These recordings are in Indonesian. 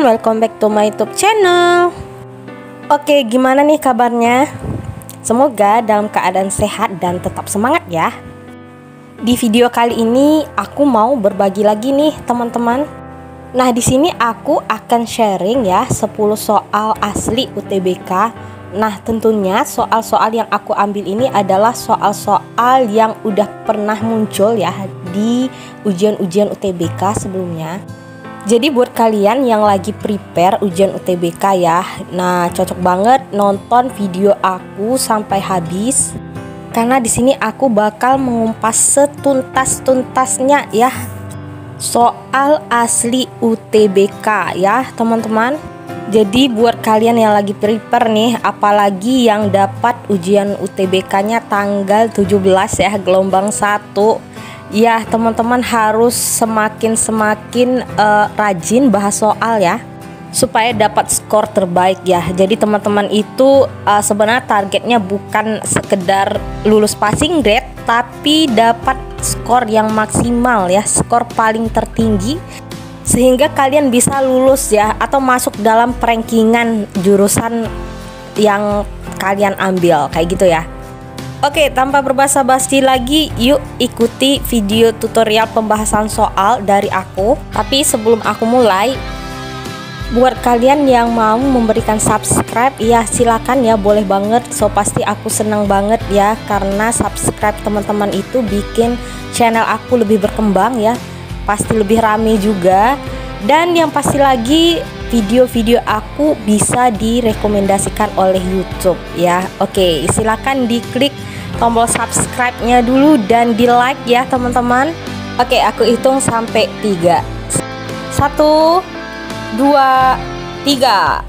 welcome back to my YouTube channel. Oke, gimana nih kabarnya? Semoga dalam keadaan sehat dan tetap semangat ya. Di video kali ini aku mau berbagi lagi nih teman-teman. Nah, di sini aku akan sharing ya 10 soal asli UTBK. Nah, tentunya soal-soal yang aku ambil ini adalah soal-soal yang udah pernah muncul ya di ujian-ujian UTBK sebelumnya. Jadi buat kalian yang lagi prepare ujian UTBK ya, nah cocok banget nonton video aku sampai habis. Karena di sini aku bakal mengupas setuntas-tuntasnya ya soal asli UTBK ya teman-teman. Jadi buat kalian yang lagi prepare nih, apalagi yang dapat ujian UTBK-nya tanggal 17 ya, gelombang 1. Ya teman-teman harus semakin rajin bahas soal ya, supaya dapat skor terbaik ya. Jadi teman-teman itu sebenarnya targetnya bukan sekedar lulus passing grade, tapi dapat skor yang maksimal ya, skor paling tertinggi, sehingga kalian bisa lulus ya, atau masuk dalam rankingan jurusan yang kalian ambil kayak gitu ya. Oke, tanpa berbasa-basi lagi, yuk ikuti video tutorial pembahasan soal dari aku. Tapi sebelum aku mulai, buat kalian yang mau memberikan subscribe, ya silakan ya, boleh banget. So pasti aku senang banget ya, karena subscribe teman-teman itu bikin channel aku lebih berkembang ya, pasti lebih rame juga. Dan yang pasti lagi, video-video aku bisa direkomendasikan oleh YouTube ya. Oke, silakan diklik tombol subscribe-nya dulu dan di like ya teman-teman. Oke, aku hitung sampai 3. 1, 2, 3.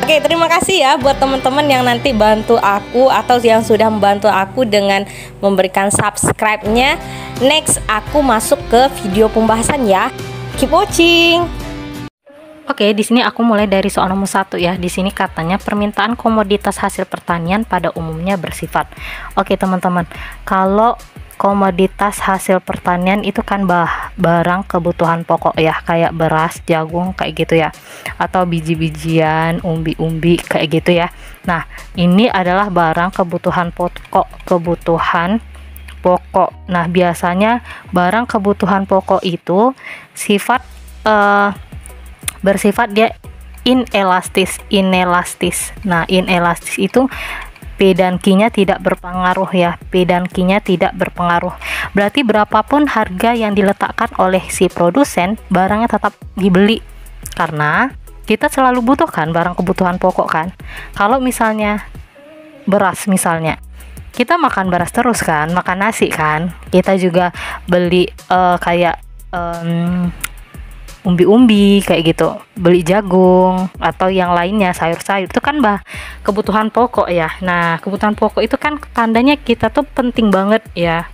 Oke, terima kasih ya buat teman-teman yang nanti bantu aku atau yang sudah membantu aku dengan memberikan subscribe-nya. Next, aku masuk ke video pembahasan ya. Keep watching. Oke, di sini aku mulai dari soal nomor 1 ya. Di sini katanya permintaan komoditas hasil pertanian pada umumnya bersifat. Oke, teman-teman. Kalau komoditas hasil pertanian itu kan barang kebutuhan pokok ya, kayak beras, jagung kayak gitu ya. Atau biji-bijian, umbi-umbi kayak gitu ya. Nah, ini adalah barang kebutuhan pokok. Nah, biasanya barang kebutuhan pokok itu bersifat dia inelastis. Nah, inelastis itu P dan Q-nya tidak berpengaruh ya. P dan Q-nya tidak berpengaruh. Berarti berapapun harga yang diletakkan oleh si produsen, barangnya tetap dibeli. Karena kita selalu butuhkan barang kebutuhan pokok kan. Kalau misalnya beras misalnya, kita makan beras terus kan, makan nasi kan. Kita juga beli kayak umbi-umbi kayak gitu, beli jagung atau yang lainnya, sayur-sayur, itu kan kebutuhan pokok ya. Nah, kebutuhan pokok itu kan tandanya kita tuh penting banget ya,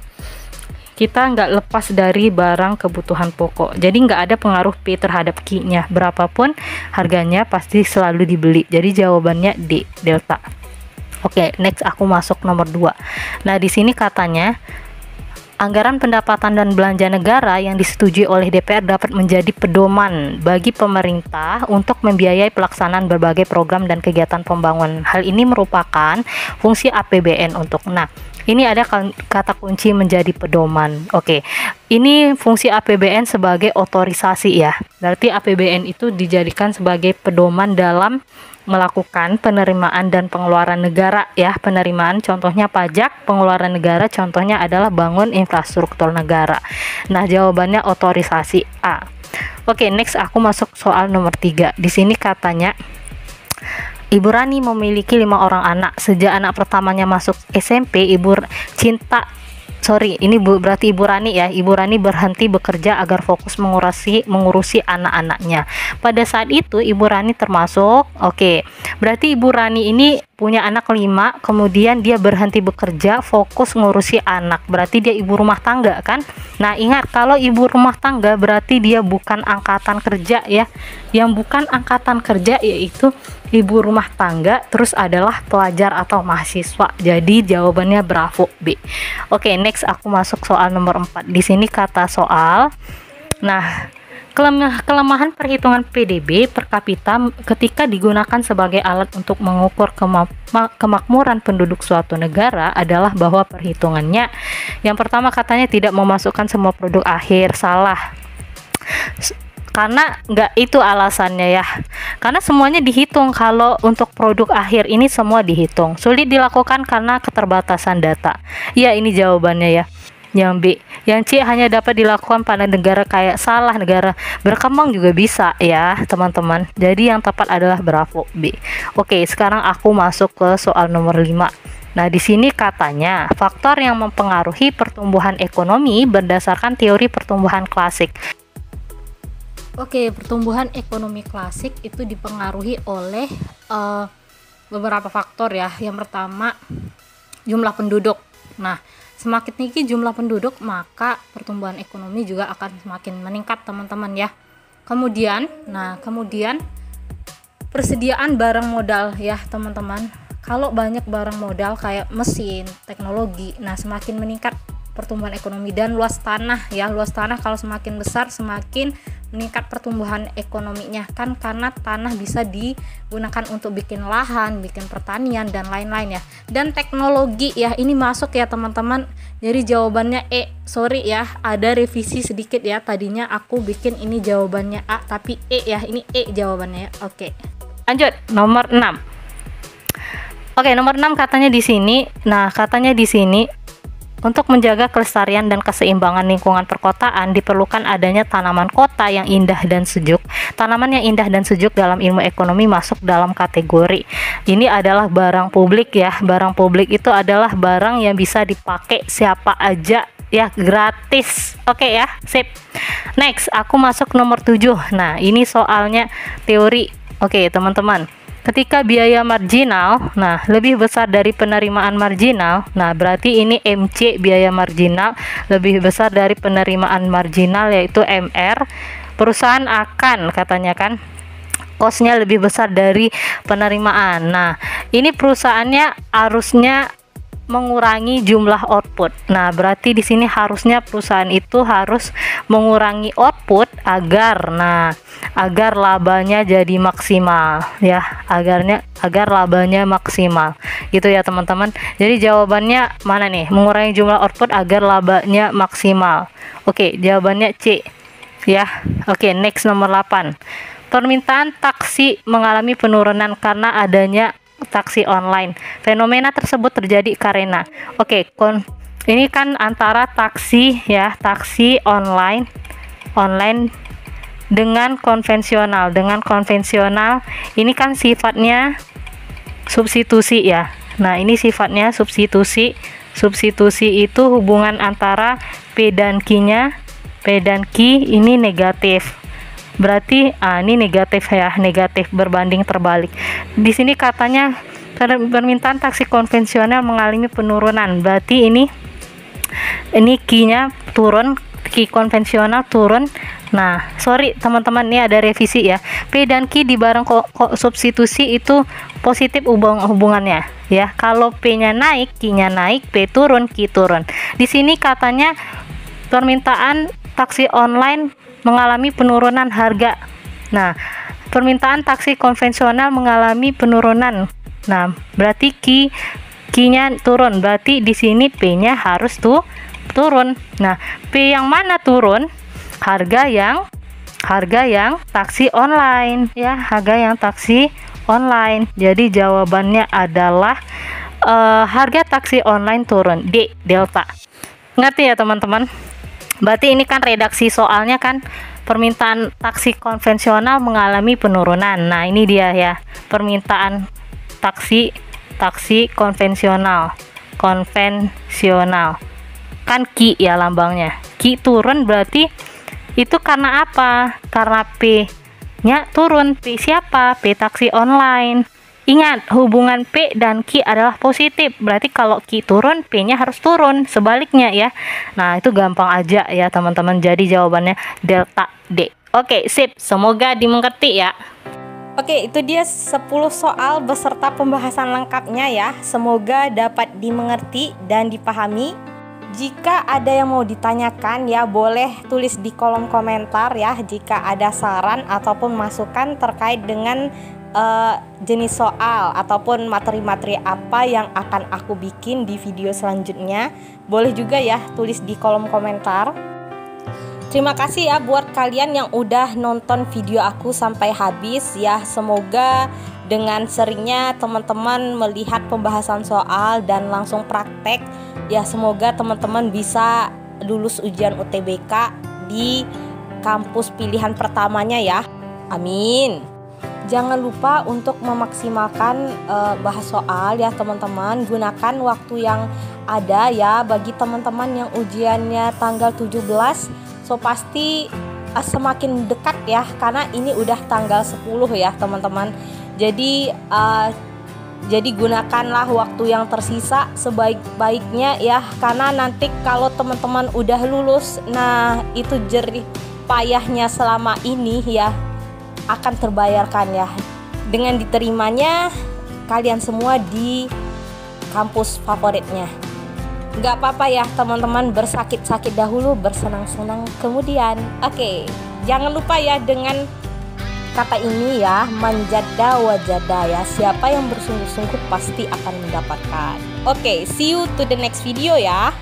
kita nggak lepas dari barang kebutuhan pokok. Jadi nggak ada pengaruh P terhadap Q-nya, berapapun harganya pasti selalu dibeli. Jadi jawabannya D, delta. Oke, next aku masuk nomor 2. Nah, di sini katanya anggaran pendapatan dan belanja negara yang disetujui oleh DPR dapat menjadi pedoman bagi pemerintah untuk membiayai pelaksanaan berbagai program dan kegiatan pembangunan. Hal ini merupakan fungsi APBN untuk. Nah, ini ada kata kunci menjadi pedoman. Oke, ini fungsi APBN sebagai otorisasi ya. Berarti APBN itu dijadikan sebagai pedoman dalam melakukan penerimaan dan pengeluaran negara ya. Penerimaan contohnya pajak, pengeluaran negara contohnya adalah bangun infrastruktur negara. Nah, jawabannya otorisasi A. Oke, next aku masuk soal nomor 3. Di sini katanya Ibu Rani memiliki 5 orang anak. Sejak anak pertamanya masuk SMP, berarti Ibu Rani ya. Ibu Rani berhenti bekerja agar fokus mengurusi anak-anaknya. Pada saat itu Ibu Rani termasuk, berarti Ibu Rani ini punya anak 5, kemudian dia berhenti bekerja, fokus ngurusi anak. Berarti dia ibu rumah tangga kan? Nah, ingat, kalau ibu rumah tangga berarti dia bukan angkatan kerja ya. Yang bukan angkatan kerja yaitu ibu rumah tangga, terus adalah pelajar atau mahasiswa. Jadi jawabannya bravo B. Oke, next aku masuk soal nomor 4. Di sini kata soal. Nah, Kelemahan perhitungan PDB per kapita ketika digunakan sebagai alat untuk mengukur kemakmuran penduduk suatu negara adalah bahwa perhitungannya, yang pertama katanya tidak memasukkan semua produk akhir. Salah, karena nggak itu alasannya ya, karena semuanya dihitung. Kalau untuk produk akhir ini semua dihitung, sulit dilakukan karena keterbatasan data. Ya, ini jawabannya ya, yang B. Yang C hanya dapat dilakukan pada negara kaya. Salah, negara berkembang juga bisa ya teman-teman. Jadi yang tepat adalah Bravo, B. Oke, sekarang aku masuk ke soal nomor 5. Nah, di sini katanya faktor yang mempengaruhi pertumbuhan ekonomi berdasarkan teori pertumbuhan klasik. Oke, pertumbuhan ekonomi klasik itu dipengaruhi oleh beberapa faktor ya. Yang pertama, jumlah penduduk. Nah, semakin tinggi jumlah penduduk, maka pertumbuhan ekonomi juga akan semakin meningkat teman-teman ya. Kemudian persediaan barang modal ya teman-teman. Kalau banyak barang modal kayak mesin, teknologi, nah semakin meningkat pertumbuhan ekonomi. Dan luas tanah ya, luas tanah kalau semakin besar semakin meningkat pertumbuhan ekonominya kan, karena tanah bisa digunakan untuk bikin lahan, bikin pertanian dan lain-lain ya. Dan teknologi ya, ini masuk ya teman-teman. Jadi jawabannya E. Sorry ya, ada revisi sedikit ya, tadinya aku bikin ini jawabannya A tapi E ya, ini E jawabannya ya. Oke, lanjut nomor 6. Oke, nomor 6 katanya di sini. Nah, katanya di sini untuk menjaga kelestarian dan keseimbangan lingkungan perkotaan diperlukan adanya tanaman kota yang indah dan sejuk. Tanaman yang indah dan sejuk dalam ilmu ekonomi masuk dalam kategori ini adalah barang publik ya. Barang publik itu adalah barang yang bisa dipakai siapa aja ya, gratis. Oke ya, sip. Next, aku masuk nomor 7. Nah, ini soalnya teori. Oke, teman-teman. Ketika biaya marginal, nah lebih besar dari penerimaan marginal, nah berarti ini MC, biaya marginal lebih besar dari penerimaan marginal, yaitu MR. Perusahaan akan, katanya kan, cost-nya lebih besar dari penerimaan. Nah, ini perusahaannya harusnya mengurangi jumlah output. Nah, berarti di sini harusnya perusahaan itu harus mengurangi output agar labanya jadi maksimal ya, agar labanya maksimal. Gitu ya, teman-teman. Jadi jawabannya mana nih? Mengurangi jumlah output agar labanya maksimal. Oke, jawabannya C. Ya. Oke, next nomor 8. Permintaan taksi mengalami penurunan karena adanya taksi online. Fenomena tersebut terjadi karena ini kan antara taksi ya, taksi online dengan konvensional. Ini kan sifatnya substitusi ya. Nah, ini sifatnya substitusi. Substitusi itu hubungan antara P dan Q-nya. P dan Q ini negatif. Berarti ini negatif ya, negatif berbanding terbalik. Di sini katanya permintaan taksi konvensional mengalami penurunan. Berarti ini Q-nya turun, Q konvensional turun. Nah, sorry teman-teman, ini ada revisi ya. P dan Q di barang substitusi itu positif hubungannya ya. Kalau P-nya naik, Q-nya naik, P turun, Q turun. Di sini katanya permintaan taksi online mengalami penurunan harga. Nah, permintaan taksi konvensional mengalami penurunan. Nah, berarti Q-nya turun. Berarti di sini P-nya harus turun. Nah, P yang mana turun? Harga yang taksi online ya, harga yang taksi online. Jadi jawabannya adalah harga taksi online turun. D, delta. Ngerti ya, teman-teman? Berarti ini kan redaksi soalnya kan permintaan taksi konvensional mengalami penurunan. Nah, ini dia ya, permintaan taksi konvensional kan Q ya lambangnya. Q turun berarti itu karena apa? Karena P-nya turun. P siapa? P taksi online. Ingat, hubungan P dan Q adalah positif. Berarti kalau Q turun, P-nya harus turun. Sebaliknya ya. Nah, itu gampang aja ya, teman-teman. Jadi jawabannya delta D. Oke, sip. Semoga dimengerti ya. Oke, itu dia 10 soal beserta pembahasan lengkapnya ya. Semoga dapat dimengerti dan dipahami. Jika ada yang mau ditanyakan ya boleh tulis di kolom komentar ya, jika ada saran ataupun masukan terkait dengan jenis soal ataupun materi-materi apa yang akan aku bikin di video selanjutnya. Boleh juga ya tulis di kolom komentar. Terima kasih ya buat kalian yang udah nonton video aku sampai habis ya. Semoga dengan seringnya teman-teman melihat pembahasan soal dan langsung praktek ya, semoga teman-teman bisa lulus ujian UTBK di kampus pilihan pertamanya ya. Amin. Jangan lupa untuk memaksimalkan bahas soal ya teman-teman. Gunakan waktu yang ada ya. Bagi teman-teman yang ujiannya tanggal 17, so pasti semakin dekat ya, karena ini udah tanggal 10 ya teman-teman. Jadi gunakanlah waktu yang tersisa sebaik-baiknya ya, karena nanti kalau teman-teman udah lulus, nah itu jerih payahnya selama ini ya akan terbayarkan ya dengan diterimanya kalian semua di kampus favoritnya. Gak apa-apa ya teman-teman, bersakit-sakit dahulu, bersenang-senang kemudian. Oke, jangan lupa ya dengan kata ini ya, manjada wajada ya, siapa yang bersungguh-sungguh pasti akan mendapatkan. Oke, see you to the next video ya.